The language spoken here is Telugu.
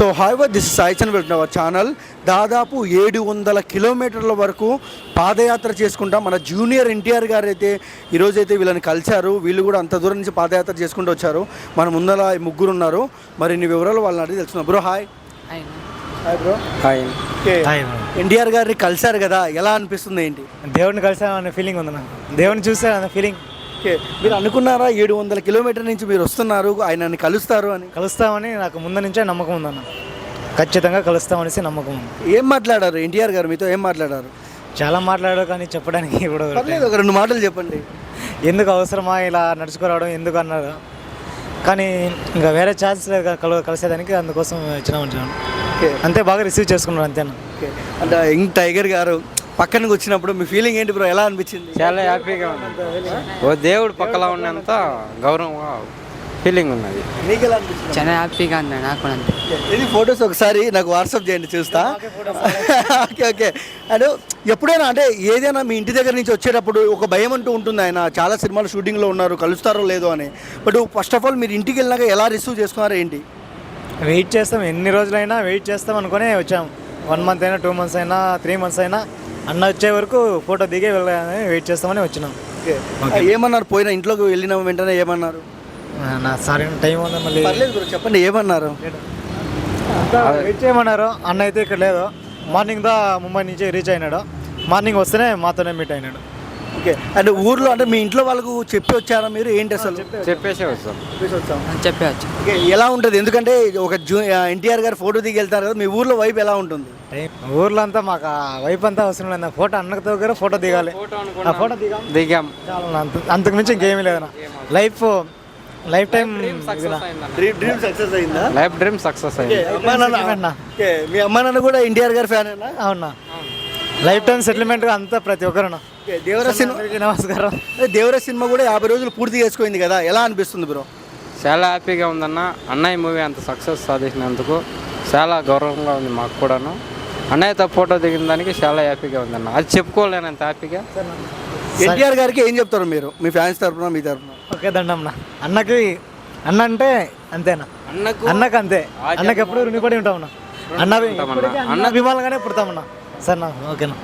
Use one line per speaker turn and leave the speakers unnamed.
So hi this is Sai Chand welcome our channel. దాదాపు 700 కిలోమీటర్ల వరకు పాదయాత్ర చేసుకుంటా మన జూనియర్ ఎన్టీఆర్ గారు అయితే ఈరోజైతే వీళ్ళని కలిశారు. వీళ్ళు కూడా అంత దూరం నుంచి పాదయాత్ర చేసుకుంటూ వచ్చారు. మన ముందర ముగ్గురు ఉన్నారు. మరిన్ని వివరాలు వాళ్ళని అడిగి తెలుసుకున్నాం. Bro hi. Hi bro.
Hi.
NTR గారిని కలిశారు కదా, ఎలా అనిపిస్తుంది ఏంటి?
దేవుడిని కలిసామనే ఫీలింగ్ ఉంది నాకు. దేవుడిని చూసా అనే ఫీలింగ్.
ఓకే, మీరు అనుకున్నారా 700 కిలోమీటర్ నుంచి మీరు వస్తున్నారు, ఆయనని కలుస్తారు అని?
కలుస్తామని నాకు ముందు నుంచే నమ్మకం ఉందన్న. ఖచ్చితంగా కలుస్తామనేసి నమ్మకం ఉంది.
ఏం మాట్లాడారు ఎన్టీఆర్ గారు మీతో? ఏం మాట్లాడారు?
చాలా మాట్లాడారు కానీ చెప్పడానికి కూడా
పర్లేదు, ఒక 2 మాటలు చెప్పండి.
ఎందుకు అవసరమా ఇలా నడుచుకురావడం ఎందుకు అన్నారు. కానీ ఇంకా వేరే ఛాన్స్ లేదు కలిసేదానికి, అందుకోసం వచ్చినాం. అంతే, బాగా రిసీవ్ చేసుకున్నారు అంతేనా.
ఓకే, అంటే యంగ్ టైగర్ గారు పక్కనకి వచ్చినప్పుడు మీ ఫీలింగ్ ఏంటి బ్రో? ఎలా అనిపించింది?
చాలా హ్యాపీగా ఉంది. ఓ దేవుడు పక్కలా ఉన్నంత గౌరవంగా ఫీలింగ్ ఉన్నది.
మీకు ఎలా అనిపించింది?
చాలా హ్యాపీగా ఉంది నాకు.
ఇది ఫొటోస్ ఒకసారి నాకు వాట్సాప్ చేయండి, చూస్తా. Okay okay. అంటే ఎప్పుడైనా అంటే ఏదైనా మీ ఇంటి దగ్గర నుంచి వచ్చేటప్పుడు ఒక భయం అంటూ ఉంటుంది, ఆయన చాలా సినిమాలు షూటింగ్లో ఉన్నారు, కలుస్తారో లేదో అని. బట్ ఫస్ట్ ఆఫ్ ఆల్ మీరు ఇంటికి వెళ్ళినాక ఎలా రిసీవ్ చేసుకున్నారో ఏంటి?
వెయిట్ చేస్తాం, ఎన్ని రోజులైనా వెయిట్ చేస్తాం అనుకునే వచ్చాం. 1 మంత్ అయినా 2 మంత్స్ అయినా 3 మంత్స్ అయినా అన్న వచ్చే వరకు ఫోటో దిగే వెళ్ళాలని వెయిట్ చేస్తామని వచ్చినాం.
ఏమన్నారు? పోయిన ఇంట్లోకి వెళ్ళిన వెంటనే ఏమన్నారు?
నా సారీ టైం ఉంది మళ్ళీ.
పర్లేదు బ్రో, చెప్పండి ఏమన్నారు?
వెయిట్ చేయమన్నారు. అన్న అయితే ఇక్కడ లేదు. మార్నింగ్ ముంబై నుంచి రీచ్ అయినాడు. మార్నింగ్ వస్తేనే మాతోనే మీట్ అయినాడు.
ఓకే, అంటే ఊర్లో అంటే మీ ఇంట్లో వాళ్ళకు చెప్పి వచ్చారా మీరు? ఏంటి అసలు?
చెప్పేసే వచ్చాం.
చెప్పవచ్చు.
ఓకే, ఎలా ఉంటుంది? ఎందుకంటే ఒక ఎన్టీఆర్ గారు ఫోటో దిగి వెళ్తారు కదా, మీ ఊర్లో వైపు ఎలా ఉంటుంది?
ఊర్లో అంతా మాకు వైపు అంతా అవసరం లేదు. ఫోటో అన్నతో దగ్గర ఫోటో దిగాలి. ఆ ఫోటో
దిగాం.
చాలా, అంతకు మించి ఇంకేమీ లేదన్న. లైఫ్ టైం
డ్రీమ్ సక్సెస్ అయిందా?
లైఫ్ డ్రీమ్ సక్సెస్ అయింది.
మీ అమ్మా నాన్న కూడా ఎన్టీఆర్ గారి ఫ్యాన్?
అవునా, లైఫ్ టైం సెటిల్మెంట్ అంతా ప్రతి ఒక్కరు.
దేవరా సినిమా,
నమస్కారం.
దేవరా సినిమా కూడా 50 రోజులు పూర్తి చేసుకుంది కదా, ఎలా అనిపిస్తుంది బ్రో?
చాలా హ్యాపీగా ఉందన్న. అన్నయ్య మూవీ అంత సక్సెస్ సాధించినందుకు చాలా గౌరవంగా ఉంది మాకు కూడాను. అన్నయ్యతో ఫోటో దిగిన దానికి చాలా హ్యాపీగా ఉందన్న. అది చెప్పుకోలేనంత హ్యాపీగా.
ఎన్టీఆర్ గారికి ఏం చెప్తారు మీరు, మీ ఫ్యాన్స్ తరఫున, మీ తరఫున?
ఓకే, దండమ్మ. అన్నకి అన్న అంటే అంతేనా, అన్నకు అంతే. అన్నకి ఎప్పుడు రుణపడి ఉంటామన్నా. అన్న అభిమానంగానే పుడతామన్నా. సరేనా, ఓకేనా.